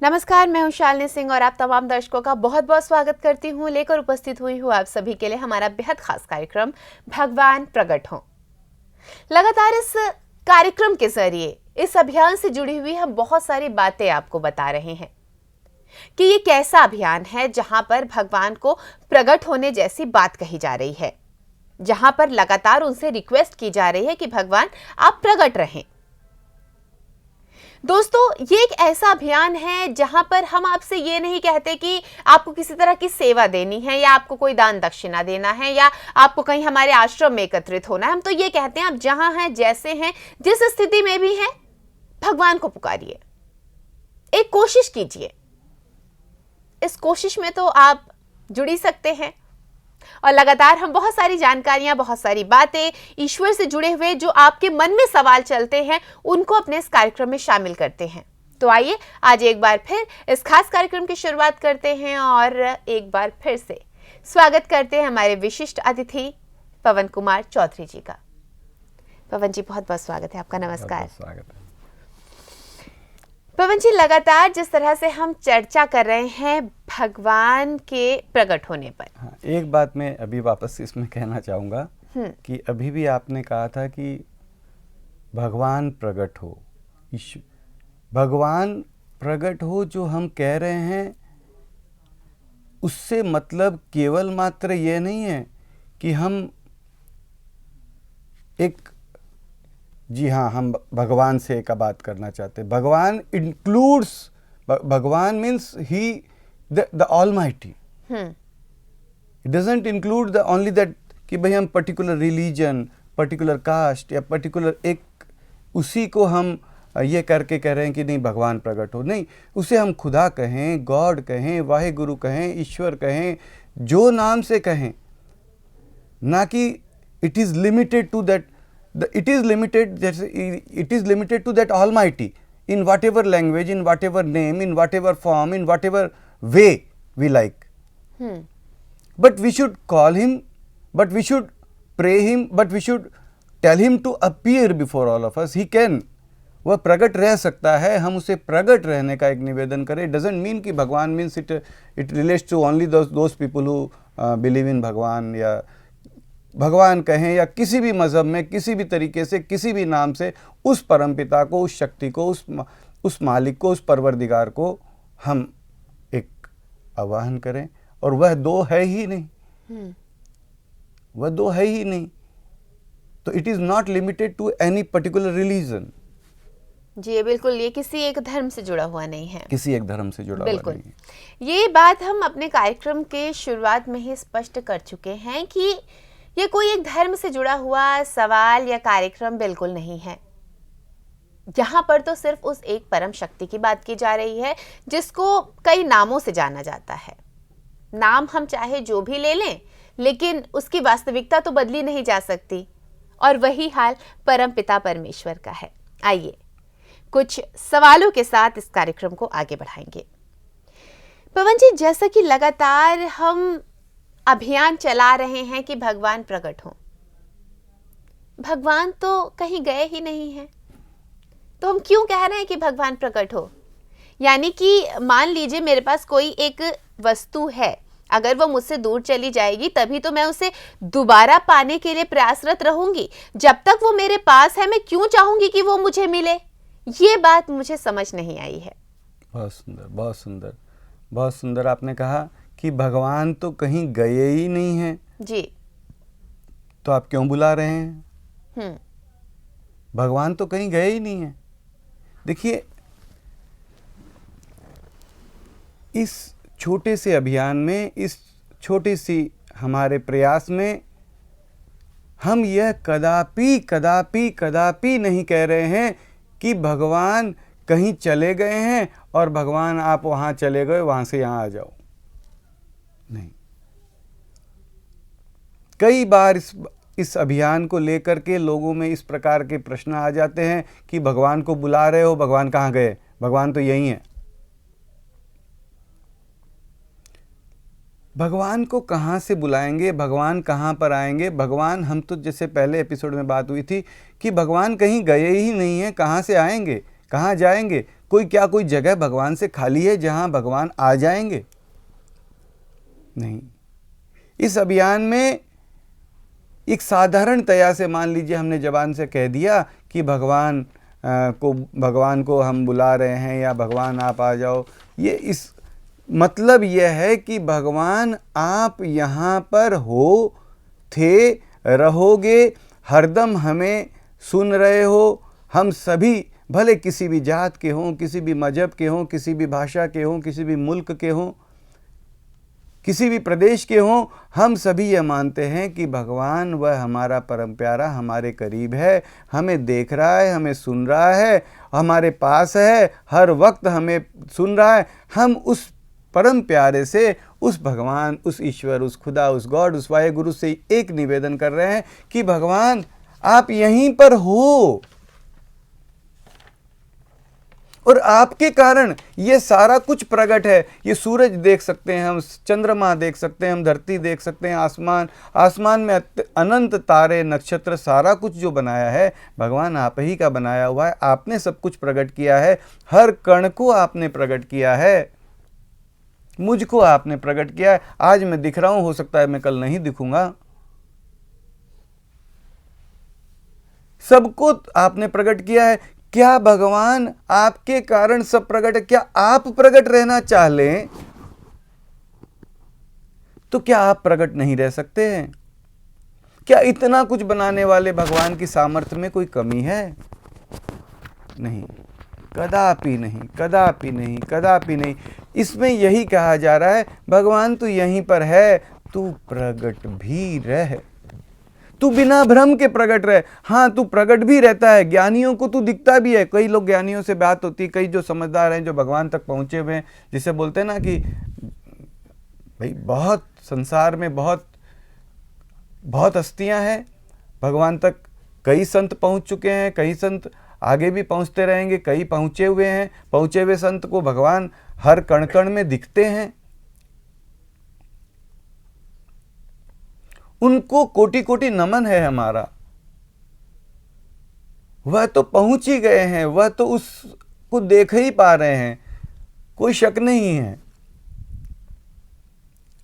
नमस्कार, मैं हूं शालिनी सिंह और आप तमाम दर्शकों का बहुत बहुत स्वागत करती हूं। लेकर उपस्थित हुई हूं आप सभी के लिए हमारा बेहद खास कार्यक्रम भगवान प्रकट हों। लगातार इस कार्यक्रम के जरिए इस अभियान से जुड़ी हुई हम बहुत सारी बातें आपको बता रहे हैं कि ये कैसा अभियान है जहां पर भगवान को प्रकट होने जैसी बात कही जा रही है, जहां पर लगातार उनसे रिक्वेस्ट की जा रही है कि भगवान आप प्रकट रहें। दोस्तों, ये एक ऐसा अभियान है जहां पर हम आपसे ये नहीं कहते कि आपको किसी तरह की सेवा देनी है या आपको कोई दान दक्षिणा देना है या आपको कहीं हमारे आश्रम में एकत्रित होना है। हम तो ये कहते हैं आप जहां हैं, जैसे हैं, जिस स्थिति में भी हैं, भगवान को पुकारिए, एक कोशिश कीजिए। इस कोशिश में तो आप जुड़ी सकते हैं और लगातार हम बहुत सारी जानकारियां, बहुत सारी बातें ईश्वर से जुड़े हुए जो आपके मन में सवाल चलते हैं उनको अपने इस कार्यक्रम में शामिल करते हैं। तो आइए आज एक बार फिर इस खास कार्यक्रम की शुरुआत करते हैं और एक बार फिर से स्वागत करते हैं हमारे विशिष्ट अतिथि पवन कुमार चौधरी जी का। पवन जी, बहुत बहुत स्वागत है आपका। नमस्कार। स्वागत है। पवन जी, लगातार जिस तरह से हम चर्चा कर रहे हैं भगवान के प्रकट होने पर, हाँ, एक बात मैं अभी वापस इसमें कहना चाहूँगा कि अभी भी आपने कहा था कि भगवान प्रकट हो, भगवान प्रकट हो। जो हम कह रहे हैं उससे मतलब केवल मात्र ये नहीं है कि हम जी हाँ, हम भगवान से एक बात करना चाहते हैं। भगवान इंक्लूड्स, भगवान means he the almighty. It doesn't include the only that कि भाई हम पर्टिकुलर रिलीजन, पर्टिकुलर कास्ट या पर्टिकुलर एक उसी को हम ये करके कह रहे हैं कि नहीं भगवान प्रकट हो। नहीं, उसे हम खुदा कहें, गॉड कहें, वाहे गुरु कहें, ईश्वर कहें, जो नाम से कहें, ना कि it is limited to that. It is limited to that Almighty in whatever language, in whatever name, in whatever form, in whatever way we like. But we should call him, but we should pray him, but we should tell him to appear before all of us. He can, वह प्रकट रह सकता है, हम उसे प्रकट रहने का एक निवेदन करें। It doesn't mean कि भगवान means it relates to only those people who believe in भगवान या भगवान कहें या किसी भी मज़हब में किसी भी तरीके से किसी भी नाम से उस परमपिता को, उस शक्ति को, उस मालिक को, उस परवरदिगार को हम एक आवाहन करें। और वह दो है ही नहीं, वह दो है ही नहीं। तो it is not limited to any particular religion. जी बिल्कुल, ये किसी एक धर्म से जुड़ा हुआ नहीं है, किसी एक धर्म से जुड़ा हुआ नहीं है। ये बात हम अपने कार्यक्रम के शुरुआत में ही स्पष्ट कर चुके हैं कि ये कोई एक धर्म से जुड़ा हुआ सवाल या कार्यक्रम बिल्कुल नहीं है। यहाँ पर तो सिर्फ उस एक परम शक्ति की बात की जा रही है जिसको कई नामों से जाना जाता है। नाम हम चाहे जो भी ले लें, लेकिन उसकी वास्तविकता तो बदली नहीं जा सकती और वही हाल परम पिता परमेश्वर का है। आइए कुछ सवालों के साथ इस कार्यक्रम को आगे बढ़ाएंगे। पवन जी, जैसा कि लगातार हम अभियान चला रहे हैं कि भगवान प्रकट हो, भगवान तो कहीं गए ही नहीं हैं, तो हम क्यों कह रहे हैं कि भगवान प्रकट हो? यानी कि मान लीजिए मेरे पास कोई एक वस्तु है, अगर वो मुझसे दूर चली जाएगी तभी तो मैं उसे दोबारा पाने के लिए प्रयासरत रहूंगी। जब तक वो मेरे पास है मैं क्यों चाहूंगी कि वो मुझे मिले? ये बात मुझे समझ नहीं आई है। बहुत सुंदर, बहुत सुंदर, बहुत सुंदर आपने कहा कि भगवान तो कहीं गए ही नहीं हैं जी, तो आप क्यों बुला रहे हैं? भगवान तो कहीं गए ही नहीं हैं। देखिए, इस छोटे से अभियान में, इस छोटी सी हमारे प्रयास में हम यह कदापि कदापि कदापि नहीं कह रहे हैं कि भगवान कहीं चले गए हैं और भगवान आप वहाँ चले गए, वहाँ से यहाँ आ जाओ। नहीं, कई बार इस अभियान को लेकर के लोगों में इस प्रकार के प्रश्न आ जाते हैं कि भगवान को बुला रहे हो, भगवान कहाँ गए? भगवान तो यहीं है। भगवान को कहाँ से बुलाएंगे? भगवान कहाँ पर आएंगे? भगवान, हम तो जैसे पहले एपिसोड में बात हुई थी कि भगवान कहीं गए ही नहीं हैं, कहाँ से आएंगे, कहाँ जाएंगे? कोई जगह भगवान से खाली है जहां भगवान आ जाएंगे? नहीं। इस अभियान में एक साधारणतया से मान लीजिए हमने जबान से कह दिया कि भगवान को हम बुला रहे हैं या भगवान आप आ जाओ, ये इस मतलब यह है कि भगवान आप यहाँ पर हो, थे, रहोगे, हरदम हमें सुन रहे हो। हम सभी भले किसी भी जात के हों, किसी भी मजहब के हों, किसी भी भाषा के हों, किसी भी मुल्क के हों, किसी भी प्रदेश के हों, हम सभी यह मानते हैं कि भगवान वह हमारा परम प्यारा हमारे करीब है, हमें देख रहा है, हमें सुन रहा है, हमारे पास है, हर वक्त हमें सुन रहा है। हम उस परम प्यारे से, उस भगवान, उस ईश्वर, उस खुदा, उस गॉड, उस वाहेगुरु से एक निवेदन कर रहे हैं कि भगवान आप यहीं पर हो, और आपके कारण ये सारा कुछ प्रकट है। ये सूरज देख सकते हैं हम, चंद्रमा देख सकते हैं हम, धरती देख सकते हैं, आसमान में अनंत तारे, नक्षत्र, सारा कुछ जो बनाया है भगवान आप ही का बनाया हुआ है। आपने सब कुछ प्रकट किया है, हर कण को आपने प्रकट किया है, मुझको आपने प्रकट किया है। आज मैं दिख रहा हूं, हो सकता है मैं कल नहीं दिखूंगा। सबको आपने प्रकट किया है। क्या भगवान आपके कारण सब प्रकट है? क्या आप प्रकट रहना चाह लें तो क्या आप प्रकट नहीं रह सकते हैं? क्या इतना कुछ बनाने वाले भगवान की सामर्थ्य में कोई कमी है? नहीं, कदापि नहीं, कदापि नहीं, कदापि नहीं। इसमें यही कहा जा रहा है, भगवान तू यहीं पर है, तू प्रकट भी रह, तू बिना भ्रम के प्रकट रहे। हाँ, तू प्रकट भी रहता है, ज्ञानियों को तू दिखता भी है। कई लोग, ज्ञानियों से बात होती है, कई जो समझदार हैं, जो भगवान तक पहुंचे हुए हैं, जिसे बोलते हैं ना कि भाई बहुत संसार में बहुत हस्तियां हैं, भगवान तक कई संत पहुंच चुके हैं, कई संत आगे भी पहुंचते रहेंगे, कई पहुंचे हुए हैं। पहुंचे हुए संत को भगवान हर कण कण में दिखते हैं, उनको कोटि कोटि नमन है हमारा। वह तो पहुंच ही गए हैं, वह तो उसको देख ही पा रहे हैं, कोई शक नहीं है।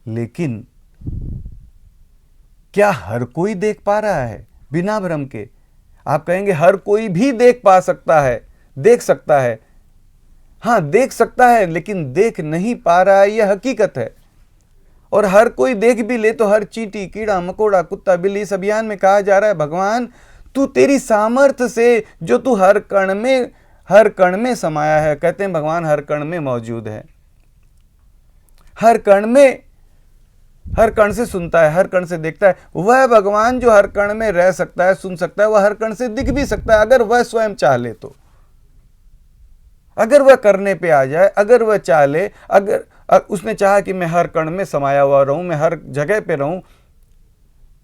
लेकिन क्या हर कोई देख पा रहा है बिना भ्रम के? आप कहेंगे हर कोई भी देख पा सकता है, देख सकता है। हाँ, देख सकता है, लेकिन देख नहीं पा रहा है, यह हकीकत है। और हर कोई देख भी ले तो हर चींटी, कीड़ा, मकोड़ा, कुत्ता, बिल्ली, इस अभियान में कहा जा रहा है भगवान तू तेरी सामर्थ्य से, जो तू हर कण में समाया है। कहते हैं भगवान हर कण में मौजूद है, हर कण से सुनता है, हर कण से देखता है। वह भगवान जो हर कण में रह सकता है, सुन सकता है, वह हर कण से दिख भी सकता है, अगर वह स्वयं चाह ले तो। अगर वह करने पे आ जाए, अगर वह चाह ले, अगर उसने चाहा कि मैं हर कण में समाया हुआ रहूं, मैं हर जगह पे रहूं,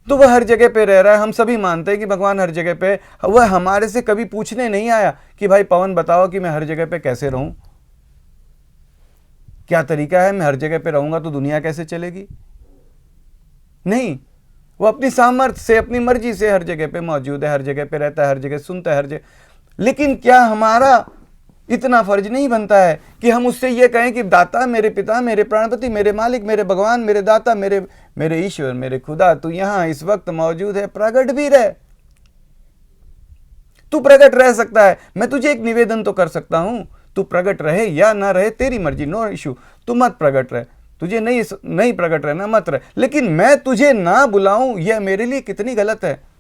तो वह हर जगह पे रह रहा है। हम सभी मानते हैं कि भगवान हर जगह पे। वह हमारे से कभी पूछने नहीं आया कि भाई पवन बताओ कि मैं हर जगह पे कैसे रहूं, क्या तरीका है, मैं हर जगह पे रहूंगा तो दुनिया कैसे चलेगी? नहीं, वो अपनी सामर्थ्य से, अपनी मर्जी से हर जगह पे मौजूद है, हर जगह पे रहता है, हर जगह सुनता है, हर जगह। लेकिन क्या हमारा इतना फर्ज नहीं बनता है कि हम उससे ये कहें कि दाता, मेरे पिता, मेरे प्राणपति, मेरे मालिक, मेरे भगवान, मेरे दाता, मेरे ईश्वर, मेरे खुदा, तू यहां इस वक्त मौजूद है, प्रकट भी रह। तू प्रकट रह सकता है। मैं तुझे एक निवेदन तो कर सकता हूं, तू प्रकट रहे या ना रहे तेरी मर्जी, नो इशू। तू मत प्रकट रहे, तुझे नहीं प्रकट रहना, मत रहे। लेकिन मैं तुझे ना बुलाऊं, यह मेरे लिए कितनी गलत है।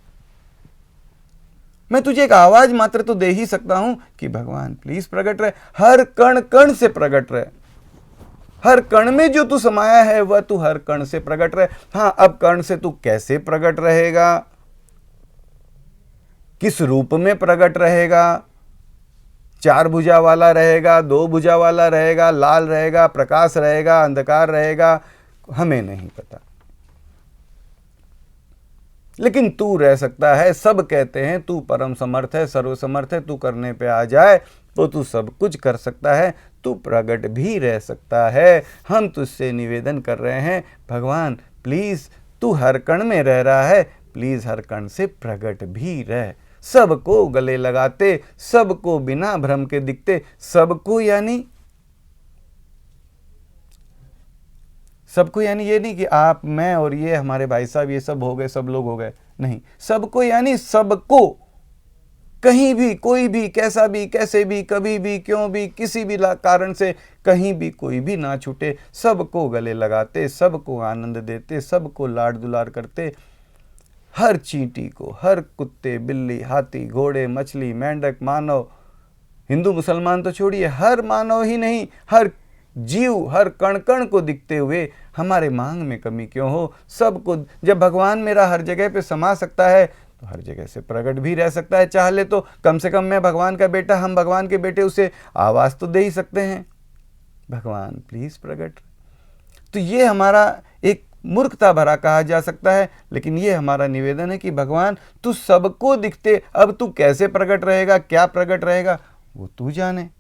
मैं तुझे एक आवाज मात्र तो दे ही सकता हूं कि भगवान प्लीज प्रकट रहे, हर कण कण से प्रकट रहे। हर कण में जो तू समाया है वह तू हर कण से प्रकट रहे। हाँ, अब कण से तू कैसे प्रकट रहेगा, किस रूप में प्रकट रहेगा? 4 भुजा वाला रहेगा, 2 भुजा वाला रहेगा, लाल रहेगा, प्रकाश रहेगा, अंधकार रहेगा, हमें नहीं पता। लेकिन तू रह सकता है। सब कहते हैं तू परम समर्थ है, सर्वसमर्थ है, तू करने पे आ जाए तो तू सब कुछ कर सकता है, तू प्रकट भी रह सकता है। हम तुझसे निवेदन कर रहे हैं भगवान प्लीज, तू हर कण में रह रहा है, प्लीज हर कण से प्रकट भी रह। सबको गले लगाते, सबको बिना भ्रम के दिखते। सबको यानी ये नहीं कि आप, मैं और ये हमारे भाई साहब ये सब हो गए, सब लोग हो गए, नहीं। सबको यानी सबको, कहीं भी, कोई भी, कैसा भी, कैसे भी, कभी भी, क्यों भी, किसी भी कारण से कहीं भी कोई भी ना छूटे। सबको गले लगाते, सबको आनंद देते, सबको लाड दुलार करते। हर चींटी को, हर कुत्ते, बिल्ली, हाथी, घोड़े, मछली, मेंढक, मानव, हिंदू मुसलमान तो छोड़िए, हर मानव ही नहीं, हर जीव, हर कण कण को दिखते हुए हमारे मांग में कमी क्यों हो। सबको, जब भगवान मेरा हर जगह पे समा सकता है तो हर जगह से प्रकट भी रह सकता है। चाह ले तो कम से कम मैं भगवान का बेटा, हम भगवान के बेटे, उसे आवाज तो दे ही सकते हैं, भगवान प्लीज प्रकट। तो ये हमारा एक मूर्खता भरा कहा जा सकता है, लेकिन ये हमारा निवेदन है कि भगवान तू सबको दिखते, अब तू कैसे प्रकट रहेगा, क्या प्रकट रहेगा, वो तू जाने।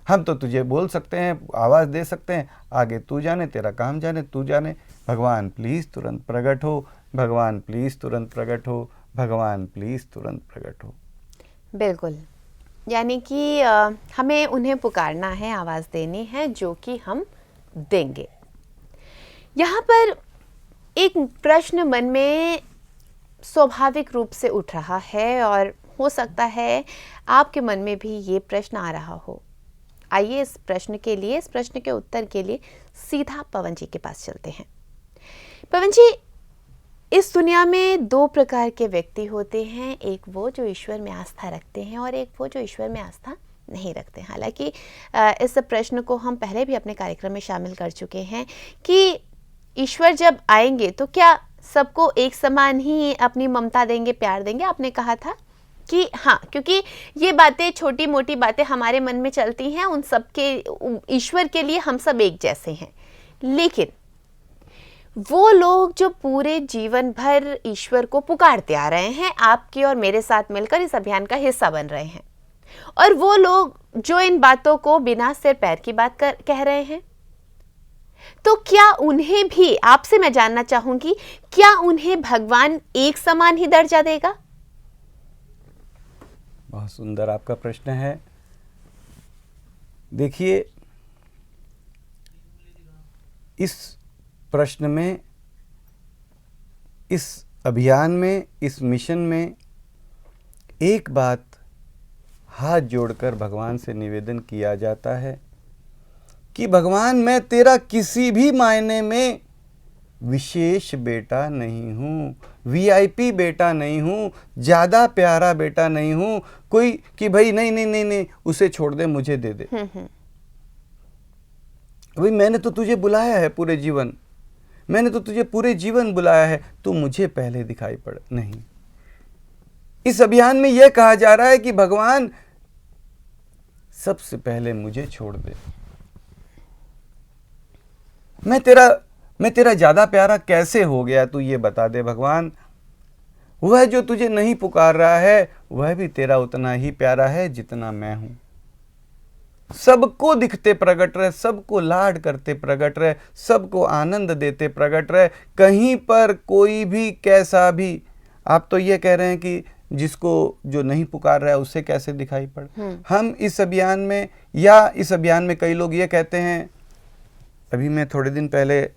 हम तो तुझे बोल सकते हैं, आवाज़ दे सकते हैं, आगे तू जाने, तेरा काम जाने, तू जाने। भगवान प्लीज़ तुरंत प्रकट हो, भगवान प्लीज़ तुरंत प्रकट हो, भगवान प्लीज़ तुरंत प्रकट हो। बिल्कुल, यानी कि हमें उन्हें पुकारना है, आवाज़ देनी है, जो कि हम देंगे। यहाँ पर एक प्रश्न मन में स्वाभाविक रूप से उठ रहा है और हो सकता है आपके मन में भी ये प्रश्न आ रहा हो। आइए इस प्रश्न के उत्तर के लिए सीधा पवन जी के पास चलते हैं। पवन जी, इस दुनिया में दो प्रकार के व्यक्ति होते हैं, एक वो जो ईश्वर में आस्था रखते हैं और एक वो जो ईश्वर में आस्था नहीं रखते। हालांकि इस प्रश्न को हम पहले भी अपने कार्यक्रम में शामिल कर चुके हैं कि ईश्वर जब आएंगे तो क्या सबको एक समान ही अपनी ममता देंगे, प्यार देंगे? आपने कहा था कि हाँ, क्योंकि ये बातें, छोटी मोटी बातें हमारे मन में चलती हैं, उन सब के, ईश्वर के लिए हम सब एक जैसे हैं। लेकिन वो लोग जो पूरे जीवन भर ईश्वर को पुकारते आ रहे हैं, आपके और मेरे साथ मिलकर इस अभियान का हिस्सा बन रहे हैं, और वो लोग जो इन बातों को बिना सिर पैर की बात कह रहे हैं, तो क्या उन्हें भी, आपसे मैं जानना चाहूंगी, क्या उन्हें भगवान एक समान ही दर्जा देगा? बहुत सुंदर आपका प्रश्न है। देखिए, इस प्रश्न में, इस अभियान में, इस मिशन में एक बात हाथ जोड़कर भगवान से निवेदन किया जाता है कि भगवान, मैं तेरा किसी भी मायने में विशेष बेटा नहीं हूँ, वीआईपी बेटा नहीं हूँ, ज़्यादा प्यारा बेटा नहीं हूँ, कोई कि भाई नहीं नहीं नहीं नहीं उसे छोड़ दे, मुझे दे दे। भाई मैंने तो तुझे बुलाया है पूरे जीवन, मैंने तो तुझे पूरे जीवन बुलाया है, तू मुझे पहले दिखाई पड़। नहीं, इस अभियान में यह कहा जा रहा है कि भगवान सबसे पहले मुझे छोड़ दे। मैं तेरा ज्यादा प्यारा कैसे हो गया, तू ये बता दे भगवान। वह जो तुझे नहीं पुकार रहा है वह भी तेरा उतना ही प्यारा है जितना मैं हूं। सबको दिखते प्रकट रहे, सबको लाड करते प्रकट रहे, सबको आनंद देते प्रकट रहे। कहीं पर कोई भी कैसा भी, आप तो ये कह रहे हैं कि जिसको जो नहीं पुकार रहा है उससे कैसे दिखाई पड़े। हम इस अभियान में, या इस अभियान में कई लोग ये कहते हैं, अभी मैं थोड़े दिन पहले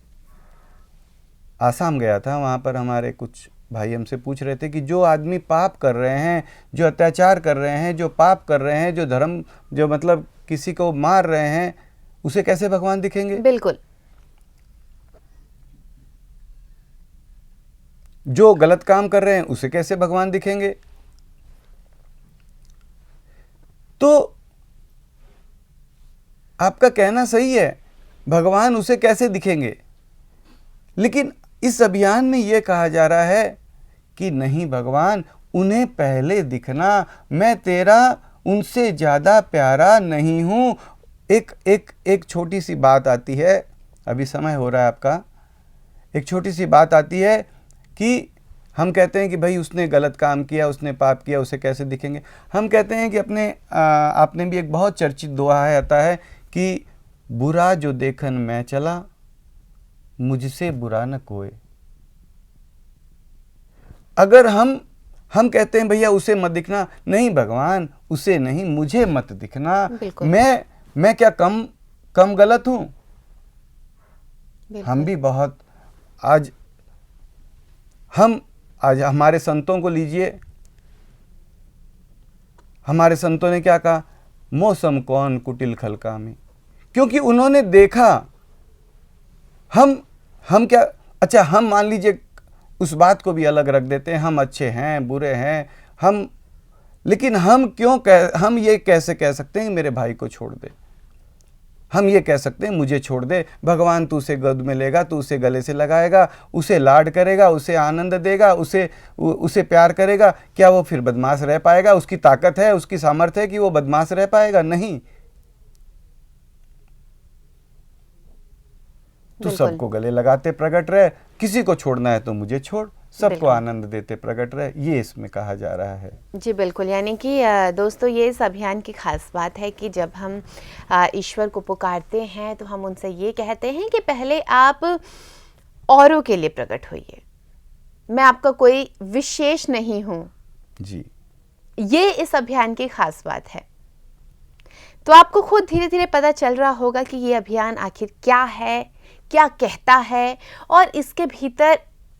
आसाम गया था, वहाँ पर हमारे कुछ भाई हमसे पूछ रहे थे कि जो आदमी पाप कर रहे हैं, जो अत्याचार कर रहे हैं, जो पाप कर रहे हैं, जो धर्म, जो मतलब किसी को मार रहे हैं, उसे कैसे भगवान दिखेंगे? बिल्कुल। जो गलत काम कर रहे हैं उसे कैसे भगवान दिखेंगे? तो आपका कहना सही है, भगवान उसे कैसे दिखेंगे, लेकिन इस अभियान में यह कहा जा रहा है कि नहीं भगवान, उन्हें पहले दिखना, मैं तेरा उनसे ज़्यादा प्यारा नहीं हूँ। एक छोटी सी बात आती है, अभी समय हो रहा है आपका, एक छोटी सी बात आती है कि हम कहते हैं कि भाई उसने गलत काम किया, उसने पाप किया, उसे कैसे दिखेंगे? हम कहते हैं कि आपने भी एक बहुत चर्चित दोहा है, आता है कि बुरा जो देखन मैं चला, मुझसे बुरा न कोई। अगर हम कहते हैं भैया उसे मत दिखना, नहीं भगवान उसे नहीं, मुझे मत दिखना। बिल्कुल। मैं क्या कम गलत हूं? बिल्कुल। हम भी बहुत आज हमारे संतों को लीजिए, हमारे संतों ने क्या कहा? मौसम कौन कुटिल खलकामी, क्योंकि उन्होंने देखा। हम क्या, अच्छा हम मान लीजिए उस बात को भी अलग रख देते हैं, हम अच्छे हैं बुरे हैं, लेकिन हम ये कैसे कह सकते हैं मेरे भाई को छोड़ दे? हम ये कह सकते हैं मुझे छोड़ दे, भगवान तू उसे गोद में लेगा, तू उसे गले से लगाएगा, उसे लाड करेगा, उसे आनंद देगा, उसे प्यार करेगा, क्या वो फिर बदमाश रह पाएगा? उसकी ताकत है, उसकी सामर्थ्य है कि वो बदमाश रह पाएगा? नहीं। तो सबको गले लगाते प्रकट रहे, किसी को छोड़ना है तो मुझे छोड़, सबको आनंद देते प्रकट रहे, ये इसमें कहा जा रहा है। जी बिल्कुल, यानी कि दोस्तों ये इस अभियान की खास बात है कि जब हम ईश्वर को पुकारते हैं तो हम उनसे ये कहते हैं कि पहले आप औरों के लिए प्रकट होइए, मैं आपका कोई विशेष नहीं हूं जी। ये इस अभियान की खास बात है। तो आपको खुद धीरे धीरे पता चल रहा होगा कि ये अभियान आखिर क्या है, क्या कहता है, और इसके भीतर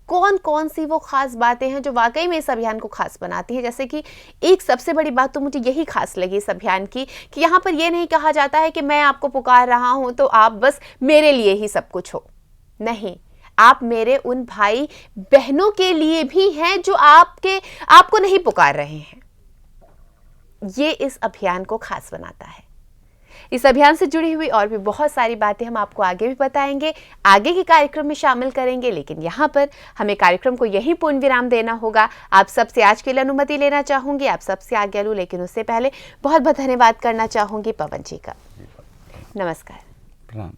कौन कौन सी वो खास बातें हैं जो वाकई में इस अभियान को खास बनाती है। जैसे कि एक सबसे बड़ी बात तो मुझे यही खास लगी इस अभियान की कि यहाँ पर ये नहीं कहा जाता है कि मैं आपको पुकार रहा हूँ तो आप बस मेरे लिए ही सब कुछ हो। नहीं, आप मेरे उन भाई बहनों के लिए भी हैं जो आपको नहीं पुकार रहे हैं। ये इस अभियान को खास बनाता है। इस अभियान से जुड़ी हुई और भी बहुत सारी बातें हम आपको आगे भी बताएंगे, आगे के कार्यक्रम में शामिल करेंगे, लेकिन यहाँ पर हमें कार्यक्रम को यही पूर्ण विराम देना होगा। आप सबसे आज के लिए अनुमति लेना चाहूंगी, आप सबसे आज्ञा लूं, लेकिन उससे पहले बहुत बहुत धन्यवाद करना चाहूंगी पवन जी का। नमस्कार। प्रणाम।